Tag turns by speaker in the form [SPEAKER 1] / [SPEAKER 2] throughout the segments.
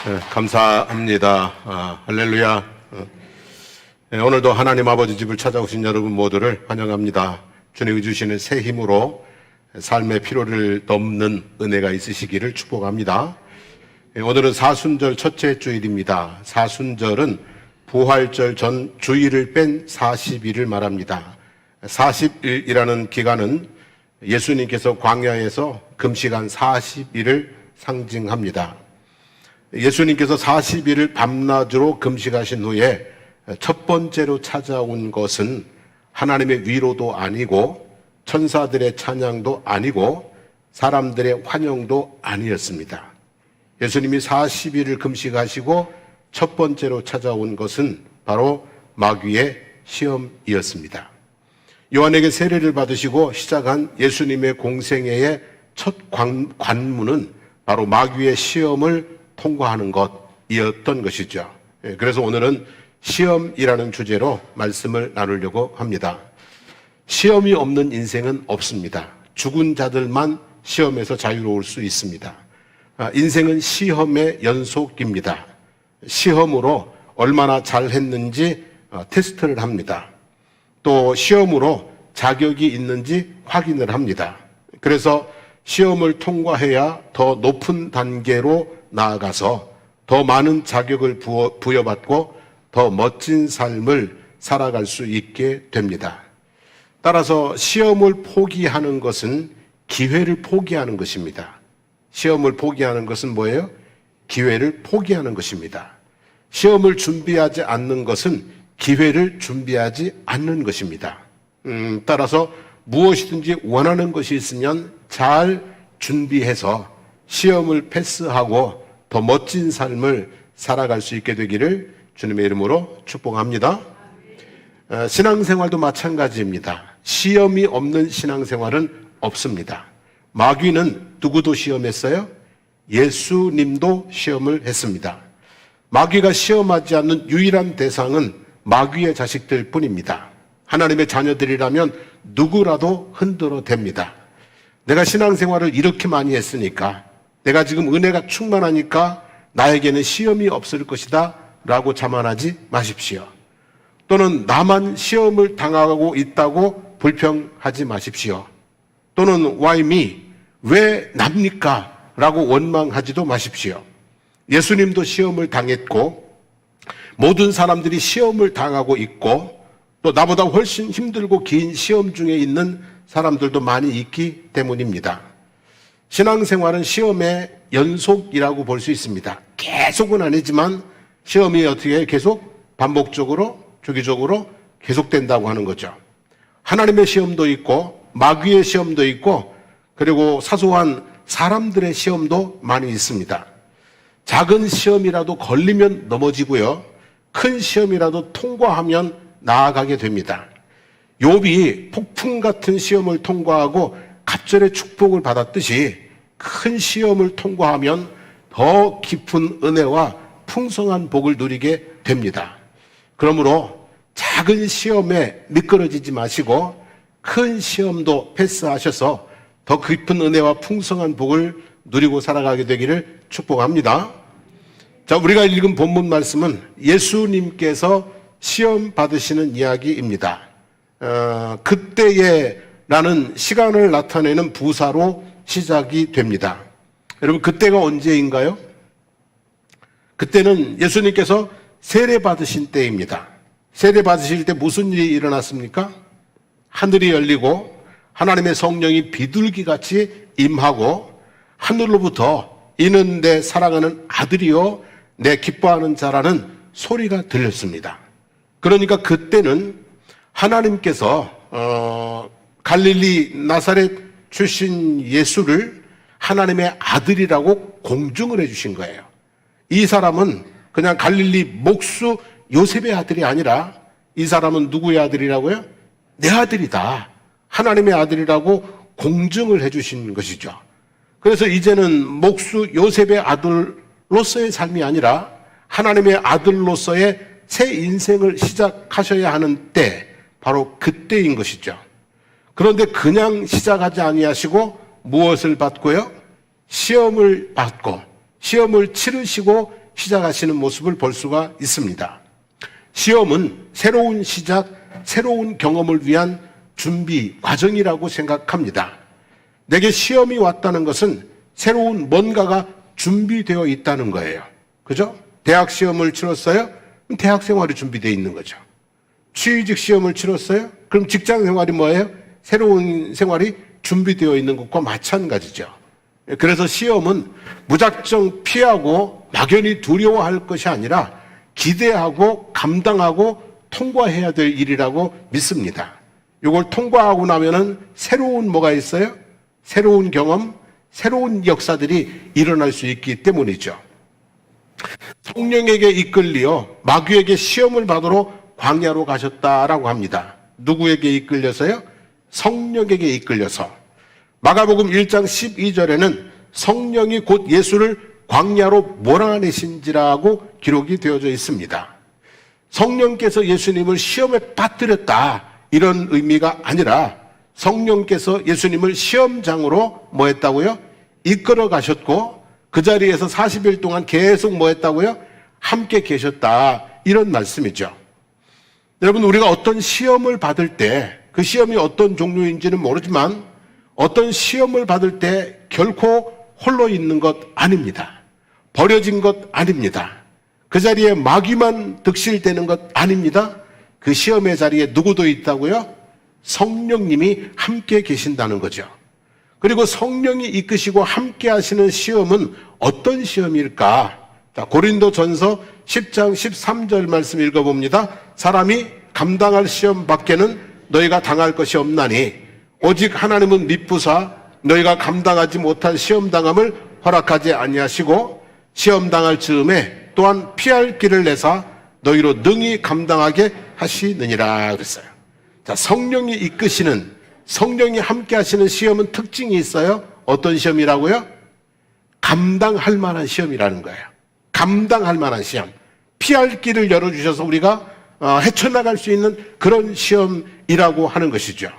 [SPEAKER 1] 네, 감사합니다. 할렐루야. 오늘도 하나님 아버지 집을 찾아오신 여러분 모두를 환영합니다. 주님이 주시는 새 힘으로 삶의 피로를 덮는 은혜가 있으시기를 축복합니다. 오늘은 사순절 첫째 주일입니다. 사순절은 부활절 전 주일을 뺀 40일을 말합니다. 40일이라는 기간은 예수님께서 광야에서 금식한 40일을 상징합니다. 예수님께서 40일을 밤낮으로 금식하신 후에 첫 번째로 찾아온 것은 하나님의 위로도 아니고 천사들의 찬양도 아니고 사람들의 환영도 아니었습니다. 예수님이 40일을 금식하시고 첫 번째로 찾아온 것은 바로 마귀의 시험이었습니다. 요한에게 세례를 받으시고 시작한 예수님의 공생애의 첫 관문은 바로 마귀의 시험을 통과하는 것이었던 것이죠. 그래서 오늘은 시험이라는 주제로 말씀을 나누려고 합니다. 시험이 없는 인생은 없습니다. 죽은 자들만 시험에서 자유로울 수 있습니다. 인생은 시험의 연속입니다. 시험으로 얼마나 잘했는지 테스트를 합니다. 또 시험으로 자격이 있는지 확인을 합니다. 그래서 시험을 통과해야 더 높은 단계로 나아가서 더 많은 자격을 부여받고 더 멋진 삶을 살아갈 수 있게 됩니다. 따라서 시험을 포기하는 것은 기회를 포기하는 것입니다. 시험을 포기하는 것은 뭐예요? 기회를 포기하는 것입니다. 시험을 준비하지 않는 것은 기회를 준비하지 않는 것입니다. 따라서 무엇이든지 원하는 것이 있으면 잘 준비해서 시험을 패스하고 더 멋진 삶을 살아갈 수 있게 되기를 주님의 이름으로 축복합니다. 신앙생활도 마찬가지입니다. 시험이 없는 신앙생활은 없습니다. 마귀는 누구도 시험했어요? 예수님도 시험을 했습니다. 마귀가 시험하지 않는 유일한 대상은 마귀의 자식들 뿐입니다. 하나님의 자녀들이라면 누구라도 흔들어 댑니다. 내가 신앙생활을 이렇게 많이 했으니까, 내가 지금 은혜가 충만하니까 나에게는 시험이 없을 것이다 라고 자만하지 마십시오. 또는 나만 시험을 당하고 있다고 불평하지 마십시오. 또는 why me? 왜 납니까? 라고 원망하지도 마십시오. 예수님도 시험을 당했고 모든 사람들이 시험을 당하고 있고 또 나보다 훨씬 힘들고 긴 시험 중에 있는 사람들도 많이 있기 때문입니다. 신앙생활은 시험의 연속이라고 볼 수 있습니다. 계속은 아니지만 시험이 어떻게 계속 반복적으로 주기적으로 계속된다고 하는 거죠. 하나님의 시험도 있고 마귀의 시험도 있고 그리고 사소한 사람들의 시험도 많이 있습니다. 작은 시험이라도 걸리면 넘어지고요. 큰 시험이라도 통과하면 나아가게 됩니다. 욥이 폭풍 같은 시험을 통과하고 갑절의 축복을 받았듯이 큰 시험을 통과하면 더 깊은 은혜와 풍성한 복을 누리게 됩니다. 그러므로 작은 시험에 미끄러지지 마시고 큰 시험도 패스하셔서 더 깊은 은혜와 풍성한 복을 누리고 살아가게 되기를 축복합니다. 자, 우리가 읽은 본문 말씀은 예수님께서 시험 받으시는 이야기입니다. 그때에 라는 시간을 나타내는 부사로 시작이 됩니다. 여러분, 그때가 언제인가요? 그때는 예수님께서 세례 받으신 때입니다. 세례 받으실 때 무슨 일이 일어났습니까? 하늘이 열리고 하나님의 성령이 비둘기같이 임하고 하늘로부터 이는 내 사랑하는 아들이요 내 기뻐하는 자라는 소리가 들렸습니다. 그러니까 그때는 하나님께서 갈릴리 나사렛 출신 예수를 하나님의 아들이라고 공중을 해주신 거예요. 이 사람은 그냥 갈릴리 목수 요셉의 아들이 아니라 이 사람은 누구의 아들이라고요? 내 아들이다. 하나님의 아들이라고 공중을 해주신 것이죠. 그래서 이제는 목수 요셉의 아들로서의 삶이 아니라 하나님의 아들로서의 새 인생을 시작하셔야 하는 때, 바로 그때인 것이죠. 그런데 그냥 시작하지 아니하시고 무엇을 받고요? 시험을 받고 시험을 치르시고 시작하시는 모습을 볼 수가 있습니다. 시험은 새로운 시작, 새로운 경험을 위한 준비 과정이라고 생각합니다. 내게 시험이 왔다는 것은 새로운 뭔가가 준비되어 있다는 거예요. 그죠? 대학 시험을 치렀어요? 그럼 대학 생활이 준비되어 있는 거죠. 취직 시험을 치렀어요? 그럼 직장 생활이 뭐예요? 새로운 생활이 준비되어 있는 것과 마찬가지죠. 그래서 시험은 무작정 피하고 막연히 두려워할 것이 아니라 기대하고 감당하고 통과해야 될 일이라고 믿습니다. 이걸 통과하고 나면은 새로운 뭐가 있어요? 새로운 경험, 새로운 역사들이 일어날 수 있기 때문이죠. 성령에게 이끌리어 마귀에게 시험을 받으러 광야로 가셨다라고 합니다. 누구에게 이끌려서요? 성령에게 이끌려서. 마가복음 1장 12절에는 성령이 곧 예수를 광야로 몰아내신지라고 기록이 되어져 있습니다. 성령께서 예수님을 시험에 빠뜨렸다 이런 의미가 아니라 성령께서 예수님을 시험장으로 뭐 했다고요? 이끌어 가셨고 그 자리에서 40일 동안 계속 뭐 했다고요? 함께 계셨다 이런 말씀이죠. 여러분, 우리가 어떤 시험을 받을 때 그 시험이 어떤 종류인지는 모르지만 어떤 시험을 받을 때 결코 홀로 있는 것 아닙니다. 버려진 것 아닙니다. 그 자리에 마귀만 득실되는 것 아닙니다. 그 시험의 자리에 누구도 있다고요? 성령님이 함께 계신다는 거죠. 그리고 성령이 이끄시고 함께 하시는 시험은 어떤 시험일까? 자, 고린도전서 10장 13절 말씀 읽어봅니다. 사람이 감당할 시험 밖에는 너희가 당할 것이 없나니 오직 하나님은 미쁘사 너희가 감당하지 못한 시험당함을 허락하지 아니하시고 시험당할 즈음에 또한 피할 길을 내사 너희로 능히 감당하게 하시느니라 그랬어요. 자, 성령이 이끄시는, 성령이 함께 하시는 시험은 특징이 있어요. 어떤 시험이라고요? 감당할 만한 시험이라는 거예요. 감당할 만한 시험. 피할 길을 열어주셔서 우리가 헤쳐나갈 수 있는 그런 시험이라고 하는 것이죠.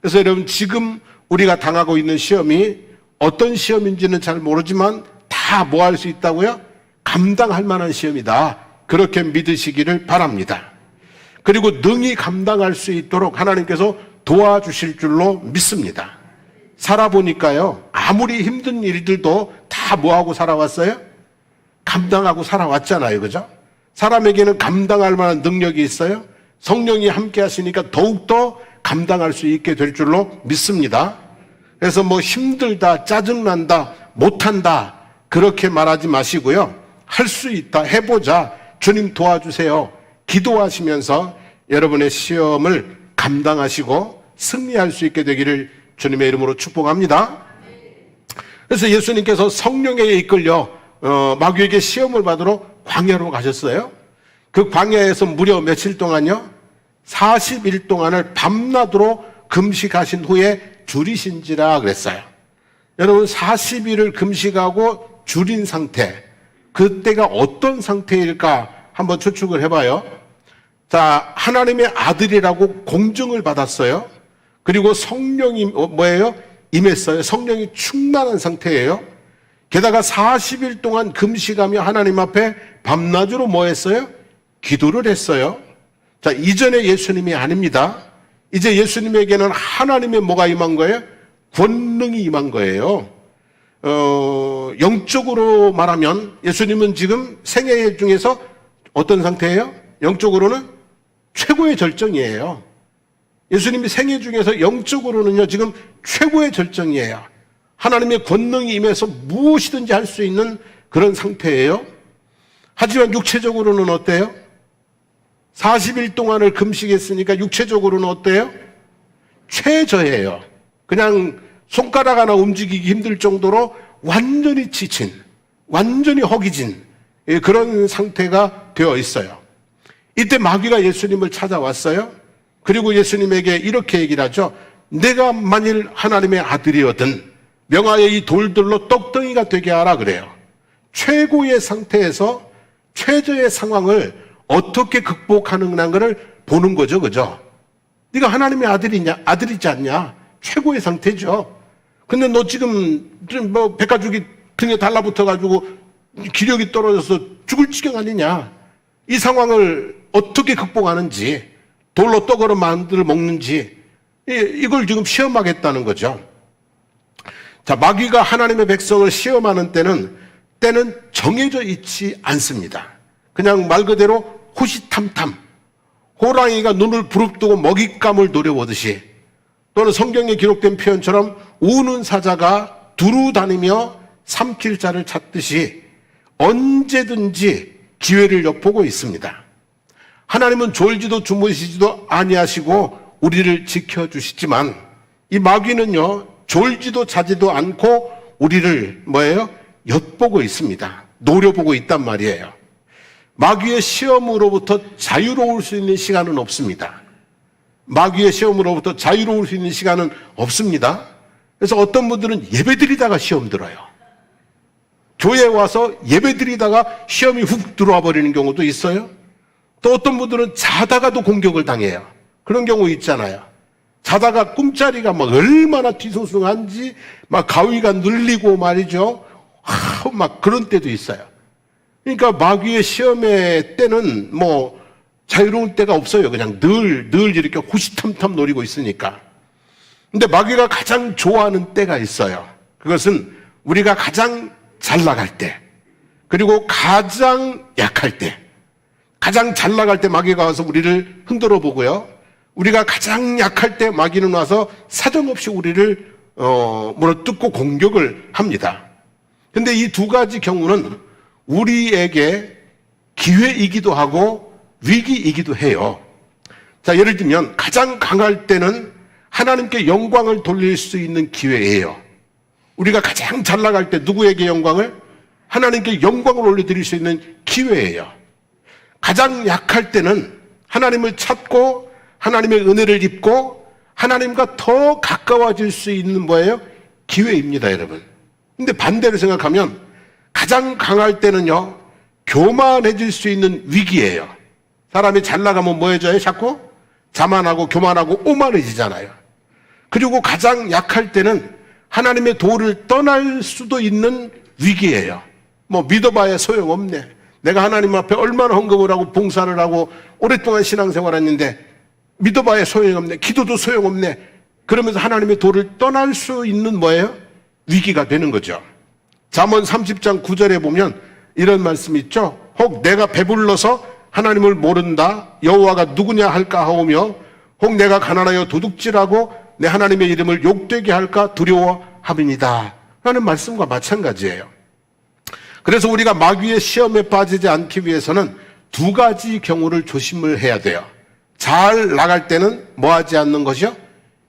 [SPEAKER 1] 그래서 여러분, 지금 우리가 당하고 있는 시험이 어떤 시험인지는 잘 모르지만 다 뭐 할 수 있다고요? 감당할 만한 시험이다. 그렇게 믿으시기를 바랍니다. 그리고 능히 감당할 수 있도록 하나님께서 도와주실 줄로 믿습니다. 살아보니까요, 아무리 힘든 일들도 다 뭐하고 살아왔어요? 감당하고 살아왔잖아요. 그죠? 사람에게는 감당할 만한 능력이 있어요. 성령이 함께 하시니까 더욱더 감당할 수 있게 될 줄로 믿습니다. 그래서 뭐 힘들다, 짜증난다, 못한다 그렇게 말하지 마시고요. 할 수 있다, 해보자, 주님 도와주세요 기도하시면서 여러분의 시험을 감당하시고 승리할 수 있게 되기를 주님의 이름으로 축복합니다. 그래서 예수님께서 성령에게 이끌려 마귀에게 시험을 받으러 광야로 가셨어요. 그 광야에서 무려 며칠 동안요? 40일 동안을 밤낮으로 금식하신 후에 줄이신지라 그랬어요. 여러분, 40일을 금식하고 줄인 상태, 그때가 어떤 상태일까 한번 추측을 해봐요. 자, 하나님의 아들이라고 공증을 받았어요. 그리고 성령이 뭐예요? 임했어요. 성령이 충만한 상태예요. 게다가 40일 동안 금식하며 하나님 앞에 밤낮으로 뭐 했어요? 기도를 했어요. 자, 이전에 예수님이 아닙니다. 이제 예수님에게는 하나님의 뭐가 임한 거예요? 권능이 임한 거예요. 영적으로 말하면 예수님은 지금 생애 중에서 어떤 상태예요? 영적으로는 최고의 절정이에요. 예수님이 생애 중에서 영적으로는요, 지금 최고의 절정이에요. 하나님의 권능이 임해서 무엇이든지 할 수 있는 그런 상태예요. 하지만 육체적으로는 어때요? 40일 동안을 금식했으니까 육체적으로는 어때요? 최저예요. 그냥 손가락 하나 움직이기 힘들 정도로 완전히 지친, 완전히 허기진 그런 상태가 되어 있어요. 이때 마귀가 예수님을 찾아왔어요. 그리고 예수님에게 이렇게 얘기를 하죠. 내가 만일 하나님의 아들이거든 명하여 이 돌들로 떡덩이가 되게 하라 그래요. 최고의 상태에서 최저의 상황을 어떻게 극복하는 것을 보는 거죠. 그죠? 네가 하나님의 아들이지 않냐? 최고의 상태죠. 근데 너 지금 뭐 백가죽이 등에 달라붙어가지고 기력이 떨어져서 죽을 지경 아니냐. 이 상황을 어떻게 극복하는지, 돌로 떡으로 만들 먹는지, 이걸 지금 시험하겠다는 거죠. 자, 마귀가 하나님의 백성을 시험하는 때는 정해져 있지 않습니다. 그냥 말 그대로 호시탐탐, 호랑이가 눈을 부릅뜨고 먹잇감을 노려보듯이, 또는 성경에 기록된 표현처럼 우는 사자가 두루 다니며 삼킬 자를 찾듯이 언제든지 기회를 엿보고 있습니다. 하나님은 졸지도 주무시지도 아니하시고 우리를 지켜주시지만, 이 마귀는요 졸지도 자지도 않고 우리를 엿보고 있습니다. 노려보고 있단 말이에요. 마귀의 시험으로부터 자유로울 수 있는 시간은 없습니다. 마귀의 시험으로부터 자유로울 수 있는 시간은 없습니다. 그래서 어떤 분들은 예배드리다가 시험 들어요. 교회에 와서 예배드리다가 시험이 훅 들어와 버리는 경우도 있어요. 또 어떤 분들은 자다가도 공격을 당해요. 그런 경우 있잖아요. 자다가 꿈자리가 막 얼마나 뒤숭숭한지 막 가위가 눌리고 말이죠. 막 그런 때도 있어요. 그러니까 마귀의 시험의 때는 자유로울 때가 없어요. 그냥 늘 이렇게 호시탐탐 노리고 있으니까. 근데 마귀가 가장 좋아하는 때가 있어요. 그것은 우리가 가장 잘 나갈 때, 그리고 가장 약할 때. 가장 잘 나갈 때 마귀가 와서 우리를 흔들어 보고요, 우리가 가장 약할 때 마귀는 와서 사정없이 우리를 물어뜯고 공격을 합니다. 근데 이 두 가지 경우는 우리에게 기회이기도 하고 위기이기도 해요. 자, 예를 들면 가장 강할 때는 하나님께 영광을 돌릴 수 있는 기회예요. 우리가 가장 잘 나갈 때 누구에게 영광을? 하나님께 영광을 올려드릴 수 있는 기회예요. 가장 약할 때는 하나님을 찾고 하나님의 은혜를 입고 하나님과 더 가까워질 수 있는 기회입니다, 여러분. 근데 반대로 생각하면 가장 강할 때는요, 교만해질 수 있는 위기예요. 사람이 잘 나가면 뭐해져요? 자꾸 자만하고 교만하고 오만해지잖아요. 그리고 가장 약할 때는 하나님의 도를 떠날 수도 있는 위기예요. 믿어봐야 소용없네. 내가 하나님 앞에 얼마나 헌금을 하고 봉사를 하고 오랫동안 신앙생활했는데 믿어봐야 소용없네. 기도도 소용없네. 그러면서 하나님의 도를 떠날 수 있는 위기가 되는 거죠. 잠언 30장 9절에 보면 이런 말씀이 있죠. 혹 내가 배불러서 하나님을 모른다. 여호와가 누구냐 할까 하오며, 혹 내가 가난하여 도둑질하고 내 하나님의 이름을 욕되게 할까 두려워함이니이다 라는 말씀과 마찬가지예요. 그래서 우리가 마귀의 시험에 빠지지 않기 위해서는 두 가지 경우를 조심을 해야 돼요. 잘 나갈 때는 뭐하지 않는 것이요?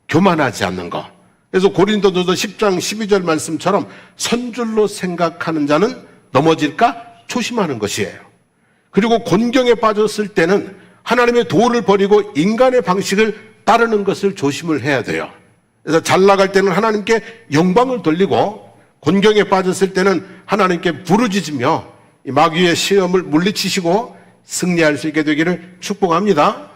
[SPEAKER 1] 교만하지 않는 것. 그래서 고린도전서 10장 12절 말씀처럼 선줄로 생각하는 자는 넘어질까 조심하는 것이에요. 그리고 곤경에 빠졌을 때는 하나님의 도를 버리고 인간의 방식을 따르는 것을 조심을 해야 돼요. 그래서 잘 나갈 때는 하나님께 영광을 돌리고, 곤경에 빠졌을 때는 하나님께 부르짖으며 이 마귀의 시험을 물리치시고 승리할 수 있게 되기를 축복합니다.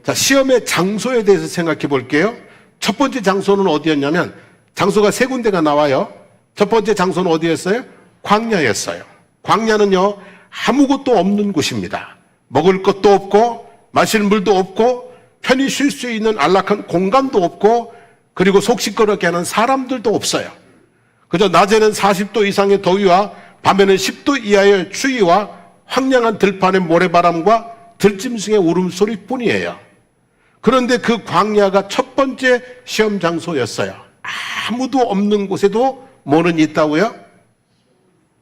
[SPEAKER 1] 자, 시험의 장소에 대해서 생각해 볼게요. 첫 번째 장소는 어디였냐면, 장소가 세 군데가 나와요. 첫 번째 장소는 어디였어요? 광야였어요. 광야는요, 아무것도 없는 곳입니다. 먹을 것도 없고 마실 물도 없고 편히 쉴 수 있는 안락한 공간도 없고, 그리고 속 시끄럽게 하는 사람들도 없어요. 그저 낮에는 40도 이상의 더위와 밤에는 10도 이하의 추위와 황량한 들판의 모래바람과 들짐승의 울음소리뿐이에요. 그런데 그 광야가 첫 번째 시험 장소였어요. 아무도 없는 곳에도 뭐는 있다고요?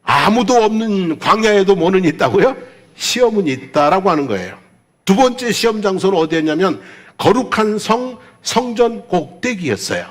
[SPEAKER 1] 아무도 없는 광야에도 뭐는 있다고요? 시험은 있다라고 하는 거예요. 두 번째 시험 장소는 어디였냐면 거룩한 성전 꼭대기였어요.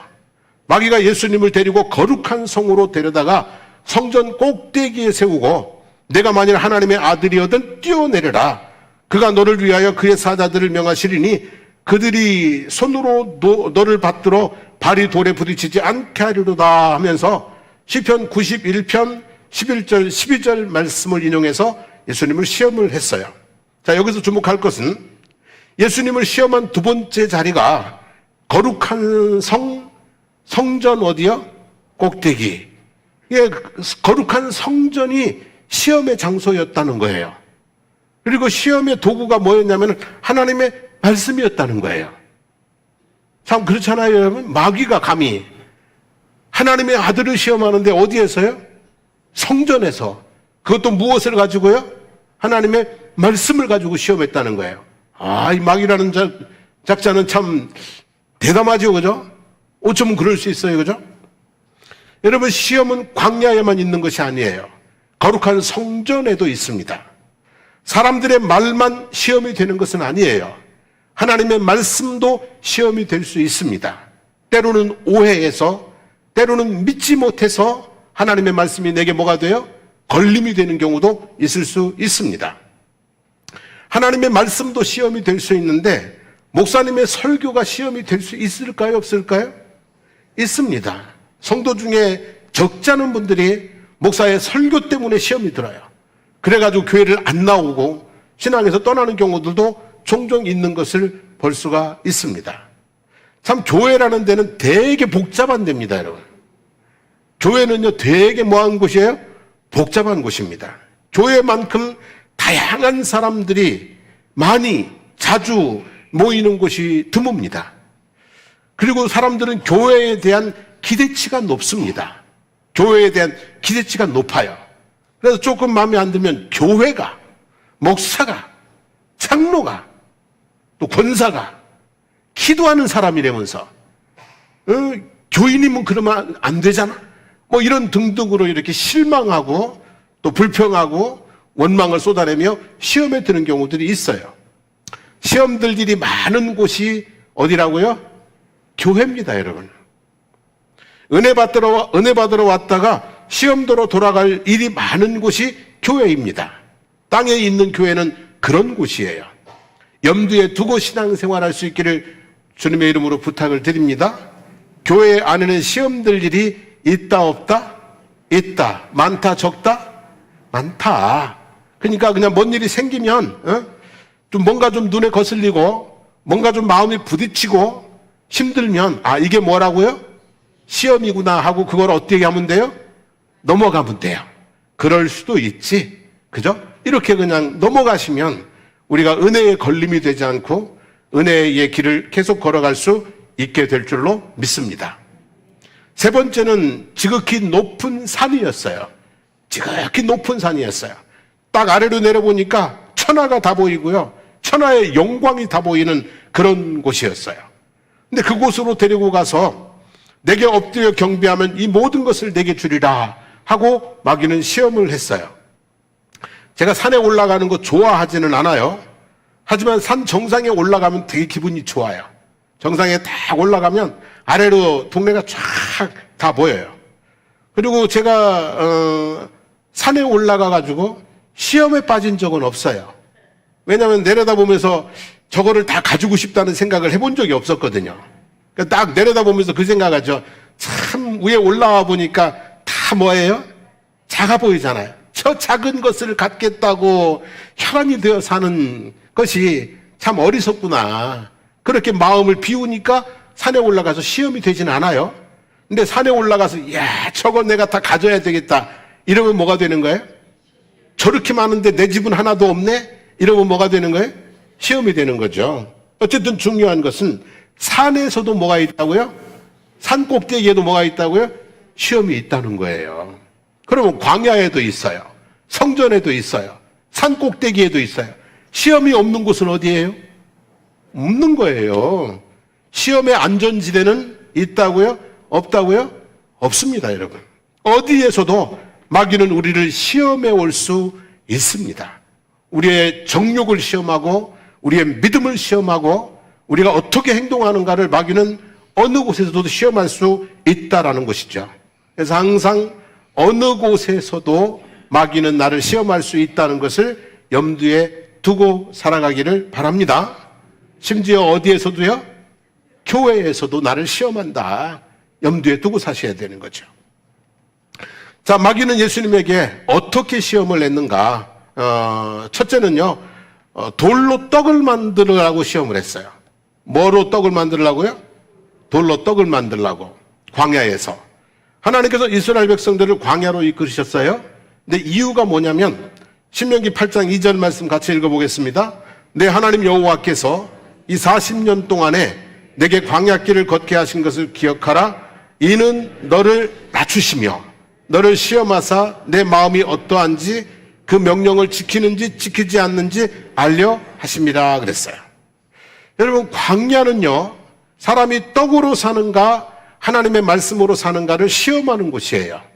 [SPEAKER 1] 마귀가 예수님을 데리고 거룩한 성으로 데려다가 성전 꼭대기에 세우고, 내가 만일 하나님의 아들이거든 뛰어내려라. 그가 너를 위하여 그의 사자들을 명하시리니 그들이 손으로 너를 받들어 발이 돌에 부딪히지 않게 하리로다 하면서 시편 91편 11절 12절 말씀을 인용해서 예수님을 시험을 했어요. 자, 여기서 주목할 것은 예수님을 시험한 두 번째 자리가 거룩한 성전 어디요? 꼭대기. 예, 거룩한 성전이 시험의 장소였다는 거예요. 그리고 시험의 도구가 뭐였냐면 하나님의 말씀이었다는 거예요. 참 그렇잖아요, 여러분. 마귀가 감히 하나님의 아들을 시험하는데 어디에서요? 성전에서. 그것도 무엇을 가지고요? 하나님의 말씀을 가지고 시험했다는 거예요. 이 마귀라는 작자는 참 대담하죠, 그죠? 어쩌면 그럴 수 있어요, 그죠? 여러분, 시험은 광야에만 있는 것이 아니에요. 거룩한 성전에도 있습니다. 사람들의 말만 시험이 되는 것은 아니에요. 하나님의 말씀도 시험이 될 수 있습니다. 때로는 오해해서, 때로는 믿지 못해서 하나님의 말씀이 내게 뭐가 돼요? 걸림이 되는 경우도 있을 수 있습니다. 하나님의 말씀도 시험이 될 수 있는데 목사님의 설교가 시험이 될 수 있을까요? 없을까요? 있습니다. 성도 중에 적지 않은 분들이 목사의 설교 때문에 시험이 들어요. 그래가지고 교회를 안 나오고 신앙에서 떠나는 경우들도 종종 있는 것을 볼 수가 있습니다. 참 교회라는 데는 되게 복잡한 데입니다, 여러분. 교회는요 되게 뭐한 곳이에요? 복잡한 곳입니다. 교회만큼 다양한 사람들이 많이 자주 모이는 곳이 드뭅니다. 그리고 사람들은 교회에 대한 기대치가 높습니다. 교회에 대한 기대치가 높아요. 그래서 조금 마음에 안 들면 교회가, 목사가, 장로가, 또 권사가 기도하는 사람이라면서 교인이면 그러면 안 되잖아. 뭐 이런 등등으로 이렇게 실망하고 또 불평하고 원망을 쏟아내며 시험에 드는 경우들이 있어요. 시험 들 일이 많은 곳이 어디라고요? 교회입니다, 여러분. 은혜 받으러 왔다가 시험대로 돌아갈 일이 많은 곳이 교회입니다. 땅에 있는 교회는 그런 곳이에요. 염두에 두고 신앙생활할 수 있기를 주님의 이름으로 부탁을 드립니다. 교회 안에는 시험 들 일이 있다 없다? 있다. 많다 적다? 많다. 그러니까 그냥 뭔 일이 생기면 좀 뭔가 좀 눈에 거슬리고 뭔가 좀 마음이 부딪히고 힘들면 이게 뭐라고요? 시험이구나 하고 그걸 어떻게 하면 돼요? 넘어가면 돼요. 그럴 수도 있지. 그죠? 이렇게 그냥 넘어가시면 우리가 은혜의 걸림이 되지 않고 은혜의 길을 계속 걸어갈 수 있게 될 줄로 믿습니다. 세 번째는 지극히 높은 산이었어요. 지극히 높은 산이었어요. 딱 아래로 내려보니까 천하가 다 보이고요. 천하의 영광이 다 보이는 그런 곳이었어요. 근데 그곳으로 데리고 가서 내게 엎드려 경배하면 이 모든 것을 내게 주리라 하고 마귀는 시험을 했어요. 제가 산에 올라가는 거 좋아하지는 않아요. 하지만 산 정상에 올라가면 되게 기분이 좋아요. 정상에 딱 올라가면 아래로 동네가 쫙 다 보여요. 그리고 제가 산에 올라가가지고 시험에 빠진 적은 없어요. 왜냐하면 내려다보면서 저거를 다 가지고 싶다는 생각을 해본 적이 없었거든요. 그러니까 딱 내려다보면서 그 생각하죠. 참 위에 올라와 보니까 다 뭐예요? 작아 보이잖아요. 저 작은 것을 갖겠다고 혈안이 되어 사는 것이 참 어리석구나. 그렇게 마음을 비우니까 산에 올라가서 시험이 되지는 않아요. 근데 산에 올라가서 저거 내가 다 가져야 되겠다 이러면 뭐가 되는 거예요? 저렇게 많은데 내 집은 하나도 없네? 이러면 뭐가 되는 거예요? 시험이 되는 거죠. 어쨌든 중요한 것은 산에서도 뭐가 있다고요? 산 꼭대기에도 뭐가 있다고요? 시험이 있다는 거예요. 그러면 광야에도 있어요. 성전에도 있어요. 산 꼭대기에도 있어요. 시험이 없는 곳은 어디예요? 없는 거예요. 시험의 안전지대는 있다고요? 없다고요? 없습니다, 여러분. 어디에서도 마귀는 우리를 시험해 올 수 있습니다. 우리의 정욕을 시험하고 우리의 믿음을 시험하고 우리가 어떻게 행동하는가를 마귀는 어느 곳에서도 시험할 수 있다라는 것이죠. 그래서 항상 어느 곳에서도 마귀는 나를 시험할 수 있다는 것을 염두에 두고 살아가기를 바랍니다. 심지어 어디에서도요? 교회에서도 나를 시험한다. 염두에 두고 사셔야 되는 거죠. 자, 마귀는 예수님에게 어떻게 시험을 냈는가? 첫째는요, 돌로 떡을 만들으라고 시험을 했어요. 뭐로 떡을 만들라고요? 돌로 떡을 만들라고. 광야에서. 하나님께서 이스라엘 백성들을 광야로 이끌으셨어요. 근데 이유가 뭐냐면 신명기 8장 2절 말씀 같이 읽어보겠습니다. 내 하나님 여호와께서 이 40년 동안에 내게 광야길을 걷게 하신 것을 기억하라. 이는 너를 낮추시며 너를 시험하사 내 마음이 어떠한지 그 명령을 지키는지 지키지 않는지 알려 하심이라 그랬어요. 여러분, 광야는요, 사람이 떡으로 사는가 하나님의 말씀으로 사는가를 시험하는 곳이에요.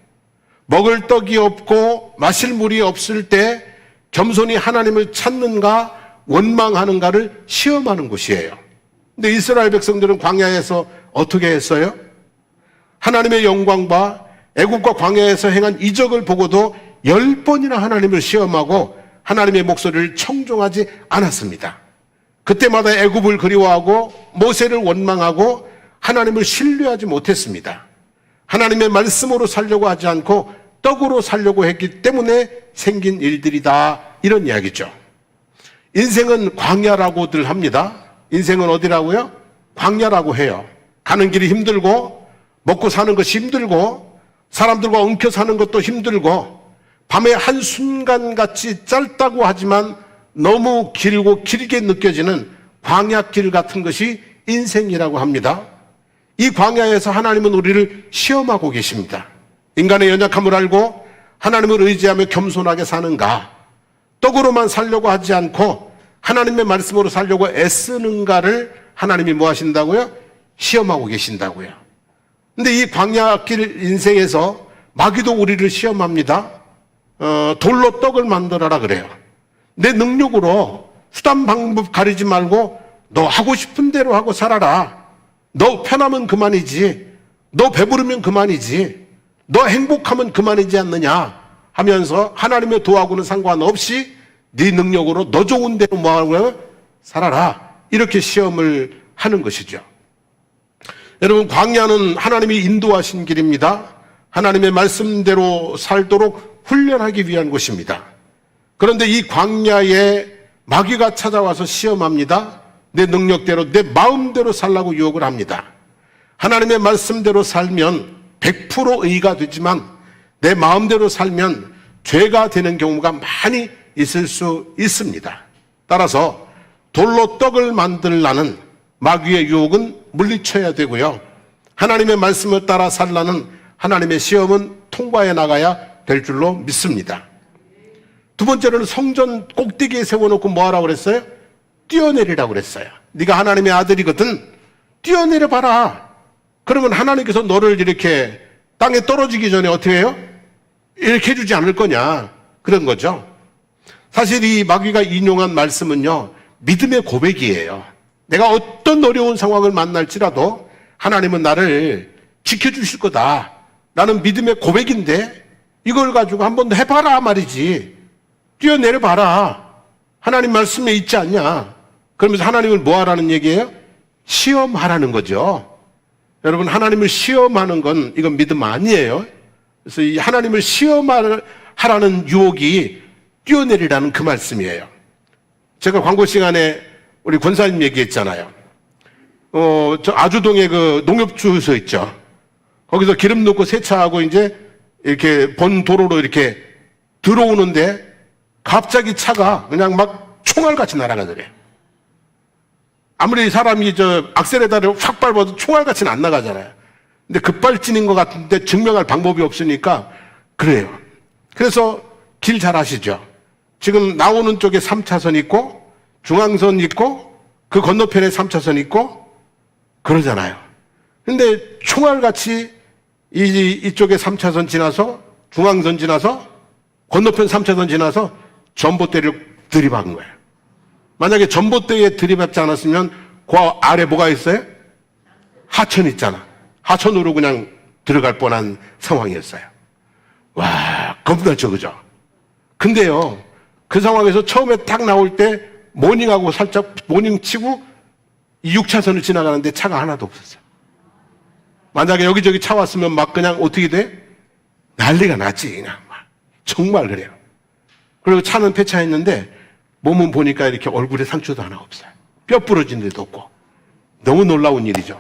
[SPEAKER 1] 먹을 떡이 없고 마실 물이 없을 때 겸손히 하나님을 찾는가 원망하는가를 시험하는 곳이에요. 근데 이스라엘 백성들은 광야에서 어떻게 했어요? 하나님의 영광과 애국과 광야에서 행한 이적을 보고도 10번이나 하나님을 시험하고 하나님의 목소리를 청종하지 않았습니다. 그때마다 애굽을 그리워하고 모세를 원망하고 하나님을 신뢰하지 못했습니다. 하나님의 말씀으로 살려고 하지 않고 떡으로 살려고 했기 때문에 생긴 일들이다, 이런 이야기죠. 인생은 광야라고들 합니다. 인생은 어디라고요? 광야라고 해요. 가는 길이 힘들고 먹고 사는 것이 힘들고 사람들과 엉켜 사는 것도 힘들고 밤의 한순간같이 짧다고 하지만 너무 길고 길게 느껴지는 광야길 같은 것이 인생이라고 합니다. 이 광야에서 하나님은 우리를 시험하고 계십니다. 인간의 연약함을 알고 하나님을 의지하며 겸손하게 사는가, 떡으로만 살려고 하지 않고 하나님의 말씀으로 살려고 애쓰는가를 하나님이 뭐 하신다고요? 시험하고 계신다고요. 근데 이 광야길 인생에서 마귀도 우리를 시험합니다. 돌로 떡을 만들어라 그래요. 내 능력으로 수단 방법 가리지 말고 너 하고 싶은 대로 하고 살아라. 너 편하면 그만이지. 너 배부르면 그만이지. 너 행복하면 그만이지 않느냐 하면서 하나님의 도하고는 상관없이 네 능력으로 너 좋은 대로 뭐하고요? 살아라. 이렇게 시험을 하는 것이죠. 여러분, 광야는 하나님이 인도하신 길입니다. 하나님의 말씀대로 살도록 훈련하기 위한 곳입니다. 그런데 이 광야에 마귀가 찾아와서 시험합니다. 내 능력대로 내 마음대로 살라고 유혹을 합니다. 하나님의 말씀대로 살면 100% 의가 되지만 내 마음대로 살면 죄가 되는 경우가 많이 있을 수 있습니다. 따라서 돌로 떡을 만들라는 마귀의 유혹은 물리쳐야 되고요. 하나님의 말씀을 따라 살라는 하나님의 시험은 통과해 나가야 될 줄로 믿습니다. 두 번째로는 성전 꼭대기에 세워놓고 뭐 하라고 그랬어요? 뛰어내리라고 그랬어요. 네가 하나님의 아들이거든 뛰어내려 봐라. 그러면 하나님께서 너를 이렇게 땅에 떨어지기 전에 어떻게 해요? 이렇게 해주지 않을 거냐, 그런 거죠. 사실 이 마귀가 인용한 말씀은요, 믿음의 고백이에요. 내가 어떤 어려운 상황을 만날지라도 하나님은 나를 지켜주실 거다, 나는 믿음의 고백인데 이걸 가지고 한 번 더 해봐라 말이지. 뛰어내려 봐라. 하나님 말씀에 있지 않냐. 그러면서 하나님을 뭐 하라는 얘기예요? 시험하라는 거죠. 여러분, 하나님을 시험하는 건 이건 믿음 아니에요. 그래서 이 하나님을 시험하라는 유혹이 뛰어내리라는 그 말씀이에요. 제가 광고 시간에 우리 권사님 얘기했잖아요. 저 아주동에 그 농협주소 있죠. 거기서 기름 넣고 세차하고 이제 이렇게 본 도로로 이렇게 들어오는데 갑자기 차가 그냥 막 총알같이 날아가더래요. 아무리 사람이 저 악셀에다를 확 밟아도 총알같이는 안 나가잖아요. 근데 급발진인 것 같은데 증명할 방법이 없으니까 그래요. 그래서 길 잘 아시죠? 지금 나오는 쪽에 3차선 있고 중앙선 있고 그 건너편에 3차선 있고 그러잖아요. 근데 총알같이 이쪽에 3차선 지나서 중앙선 지나서 건너편 3차선 지나서 전봇대를 들이박은 거예요. 만약에 전봇대에 들이박지 않았으면 그 아래 뭐가 있어요? 하천 있잖아. 하천으로 그냥 들어갈 뻔한 상황이었어요. 와, 겁나죠, 그죠? 근데요, 그 상황에서 처음에 딱 나올 때 모닝하고 살짝 모닝 치고 이 6차선을 지나가는데 차가 하나도 없었어요. 만약에 여기저기 차 왔으면 막 그냥 어떻게 돼? 난리가 났지, 그냥. 정말 그래요. 그리고 차는 폐차했는데 몸은 보니까 이렇게 얼굴에 상처도 하나 없어요. 뼈 부러진 데도 없고. 너무 놀라운 일이죠.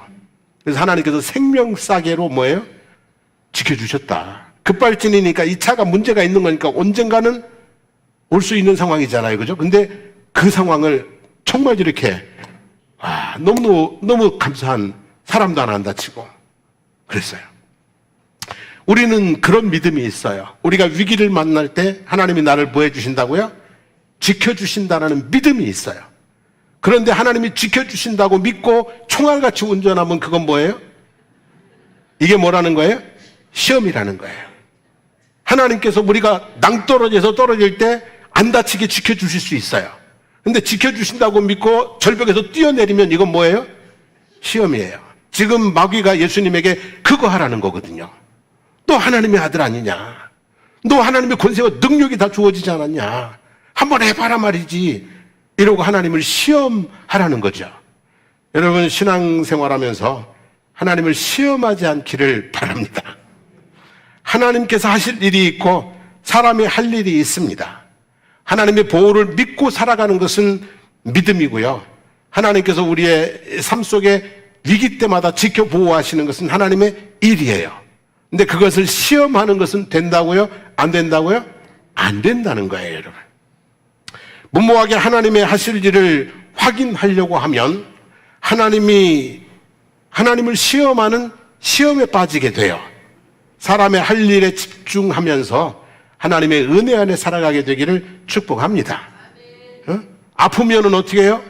[SPEAKER 1] 그래서 하나님께서 생명싸개로 뭐예요? 지켜주셨다. 급발진이니까 이 차가 문제가 있는 거니까 언젠가는 올 수 있는 상황이잖아요. 그죠? 근데 그 상황을 정말 이렇게, 너무 감사한, 사람도 하나 안 다치고 그랬어요. 우리는 그런 믿음이 있어요. 우리가 위기를 만날 때 하나님이 나를 뭐 해주신다고요? 지켜주신다는 믿음이 있어요. 그런데 하나님이 지켜주신다고 믿고 총알같이 운전하면 그건 뭐예요? 이게 뭐라는 거예요? 시험이라는 거예요. 하나님께서 우리가 낭떠러지에서 떨어질 때 안 다치게 지켜주실 수 있어요. 근데 지켜주신다고 믿고 절벽에서 뛰어내리면 이건 뭐예요? 시험이에요. 지금 마귀가 예수님에게 그거 하라는 거거든요. 너 하나님의 아들 아니냐? 너 하나님의 권세와 능력이 다 주어지지 않았냐? 한번 해봐라 말이지. 이러고 하나님을 시험하라는 거죠. 여러분, 신앙생활하면서 하나님을 시험하지 않기를 바랍니다. 하나님께서 하실 일이 있고 사람이 할 일이 있습니다. 하나님의 보호를 믿고 살아가는 것은 믿음이고요. 하나님께서 우리의 삶 속에 위기 때마다 지켜 보호하시는 것은 하나님의 일이에요. 근데 그것을 시험하는 것은 된다고요? 안 된다고요? 안 된다는 거예요, 여러분. 무모하게 하나님의 하실 일을 확인하려고 하면 하나님을 시험하는 시험에 빠지게 돼요. 사람의 할 일에 집중하면서 하나님의 은혜 안에 살아가게 되기를 축복합니다. 아프면은 어떻게 해요?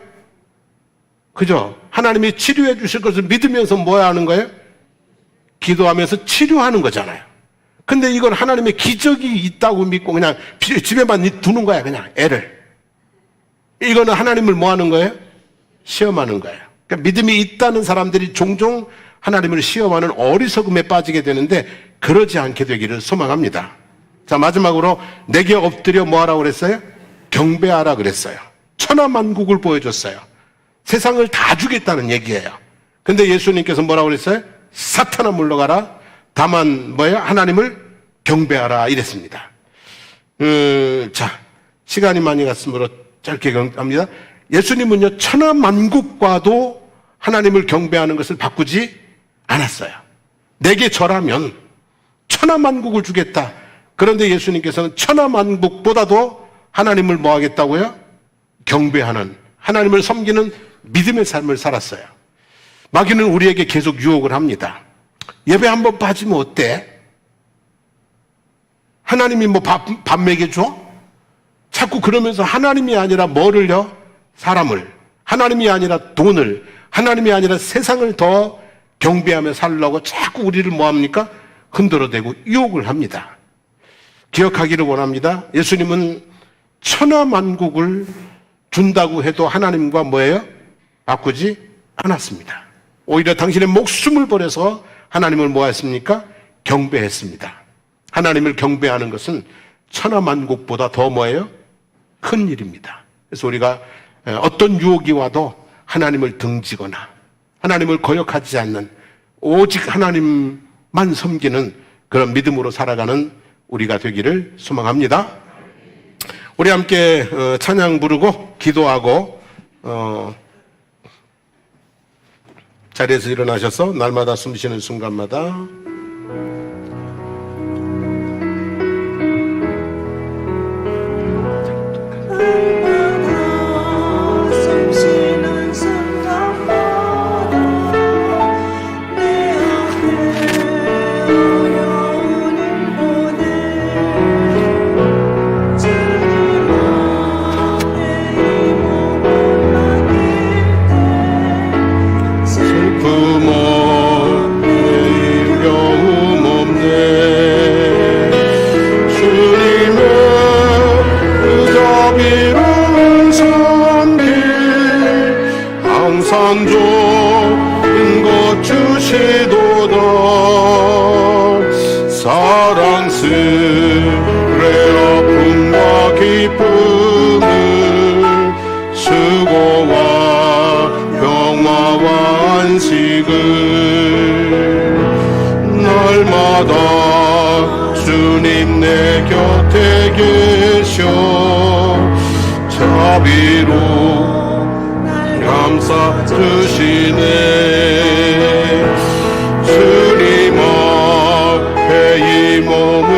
[SPEAKER 1] 그죠? 하나님이 치료해 주실 것을 믿으면서 뭐 하는 거예요? 기도하면서 치료하는 거잖아요. 근데 이건 하나님의 기적이 있다고 믿고 그냥 집에만 두는 거야, 그냥 애를. 이거는 하나님을 뭐 하는 거예요? 시험하는 거예요. 그러니까 믿음이 있다는 사람들이 종종 하나님을 시험하는 어리석음에 빠지게 되는데 그러지 않게 되기를 소망합니다. 자, 마지막으로 내게 엎드려 뭐 하라고 그랬어요? 경배하라 그랬어요. 천하만국을 보여줬어요. 세상을 다 주겠다는 얘기예요. 근데 예수님께서 뭐라고 그랬어요? 사탄아 물러가라. 다만 뭐예요? 하나님을 경배하라 이랬습니다. 자, 시간이 많이 갔으므로 짧게 합니다. 예수님은요, 천하만국과도 하나님을 경배하는 것을 바꾸지 않았어요. 내게 절하면 천하만국을 주겠다. 그런데 예수님께서는 천하만국보다도 하나님을 뭐 하겠다고요? 경배하는, 하나님을 섬기는 믿음의 삶을 살았어요. 마귀는 우리에게 계속 유혹을 합니다. 예배 한번 빠지면 어때? 하나님이 뭐 밥 먹여줘? 자꾸 그러면서 하나님이 아니라 뭐를요? 사람을, 하나님이 아니라 돈을, 하나님이 아니라 세상을 더 경배하며 살려고 자꾸 우리를 뭐합니까? 흔들어대고 유혹을 합니다. 기억하기를 원합니다. 예수님은 천하만국을 준다고 해도 하나님과 뭐예요? 바꾸지 않았습니다. 오히려 당신의 목숨을 버려서 하나님을 뭐 했습니까? 경배했습니다. 하나님을 경배하는 것은 천하만국보다 더 뭐예요? 큰 일입니다. 그래서 우리가 어떤 유혹이 와도 하나님을 등지거나 하나님을 거역하지 않는 오직 하나님만 섬기는 그런 믿음으로 살아가는 우리가 되기를 소망합니다. 우리 함께 찬양 부르고 기도하고 자리에서 일어나셔서 날마다 숨쉬는 순간마다 좋은 것 주시도다. 사랑스레 아픔과 기쁨을 수고와 평화와 안식을 날마다 주님 내 곁에 계셔 자비로 감싸 주시네. 주님 앞에 이 몸을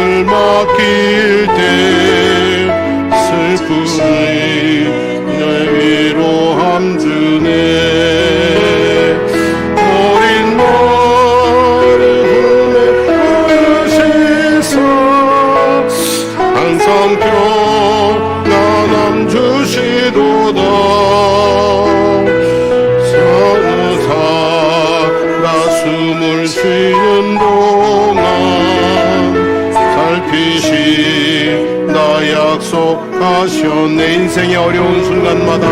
[SPEAKER 1] 약속하셨. 내 인생의 어려운 순간마다,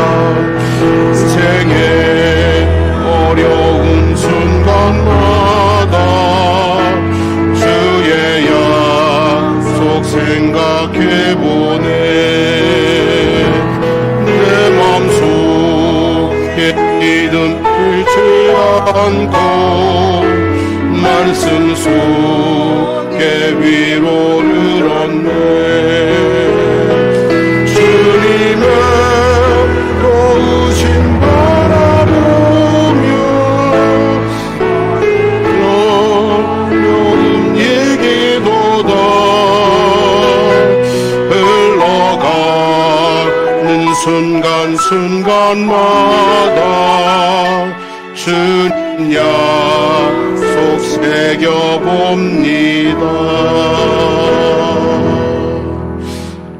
[SPEAKER 1] 인생의 어려운 순간마다 주의 약속 생각해보네. 내 맘속에 믿음 잃지 않고 말씀 속에 위로를 얻네. 주님의 도우심 바라보며 영원 얘기도다. 흘러가는 순간순간마다 주님 약속 새겨봅니다.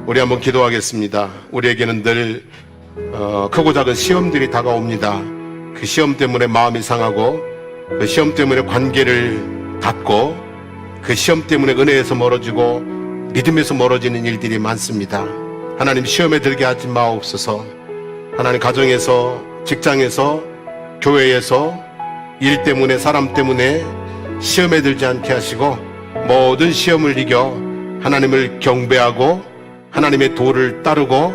[SPEAKER 1] 우리 한번 기도하겠습니다. 우리에게는 늘 크고 작은 시험들이 다가옵니다. 그 시험 때문에 마음이 상하고, 그 시험 때문에 관계를 닫고, 그 시험 때문에 은혜에서 멀어지고 믿음에서 멀어지는 일들이 많습니다. 하나님, 시험에 들게 하지 마옵소서. 하나님, 가정에서, 직장에서, 교회에서, 일 때문에, 사람 때문에 시험에 들지 않게 하시고, 모든 시험을 이겨 하나님을 경배하고 하나님의 도를 따르고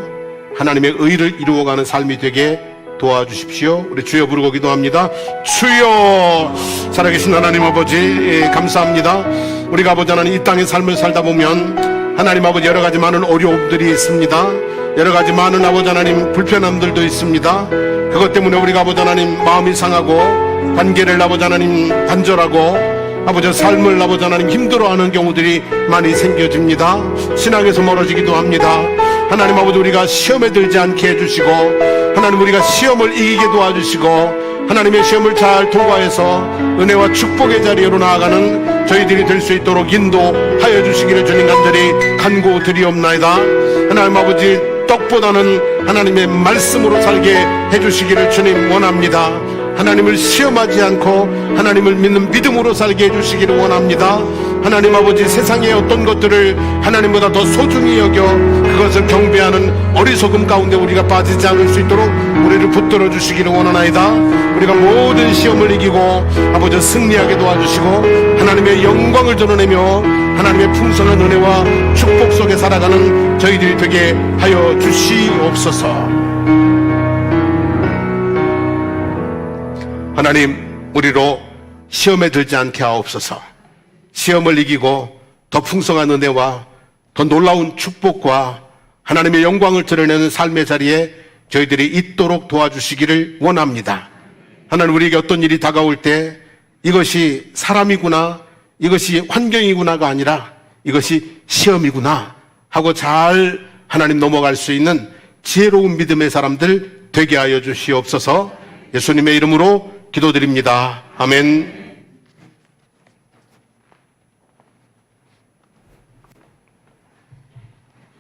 [SPEAKER 1] 하나님의 의를 이루어가는 삶이 되게 도와주십시오. 우리 주여 부르고 기도합니다. 주여, 살아계신 하나님 아버지, 감사합니다. 우리가 아버지 하나님 이 땅의 삶을 살다 보면 하나님 아버지 여러 가지 많은 어려움들이 있습니다. 여러 가지 많은 아버지 하나님 불편함들도 있습니다. 그것 때문에 우리가 아버지 하나님 마음이 상하고, 관계를 아버지 하나님 단절하고, 아버지 삶을 아버지 하나님 힘들어하는 경우들이 많이 생겨집니다. 신앙에서 멀어지기도 합니다. 하나님 아버지, 우리가 시험에 들지 않게 해주시고, 하나님 우리가 시험을 이기게 도와주시고, 하나님의 시험을 잘 통과해서 은혜와 축복의 자리로 나아가는 저희들이 될 수 있도록 인도하여 주시기를 주님 간절히 간구드리옵나이다. 하나님 아버지, 떡보다는 하나님의 말씀으로 살게 해주시기를 주님 원합니다. 하나님을 시험하지 않고 하나님을 믿는 믿음으로 살게 해주시기를 원합니다. 하나님 아버지, 세상의 어떤 것들을 하나님보다 더 소중히 여겨 그것을 경배하는 어리석음 가운데 우리가 빠지지 않을 수 있도록 우리를 붙들어 주시기를 원하나이다. 우리가 모든 시험을 이기고 아버지 승리하게 도와주시고 하나님의 영광을 드러내며 하나님의 풍성한 은혜와 축복 속에 살아가는 저희들이 되게 하여 주시옵소서. 하나님, 우리로 시험에 들지 않게 하옵소서. 시험을 이기고 더 풍성한 은혜와 더 놀라운 축복과 하나님의 영광을 드러내는 삶의 자리에 저희들이 있도록 도와주시기를 원합니다. 하나님, 우리에게 어떤 일이 다가올 때 이것이 사람이구나, 이것이 환경이구나가 아니라 이것이 시험이구나 하고 잘 하나님 넘어갈 수 있는 지혜로운 믿음의 사람들 되게 하여 주시옵소서. 예수님의 이름으로 기도드립니다. 아멘.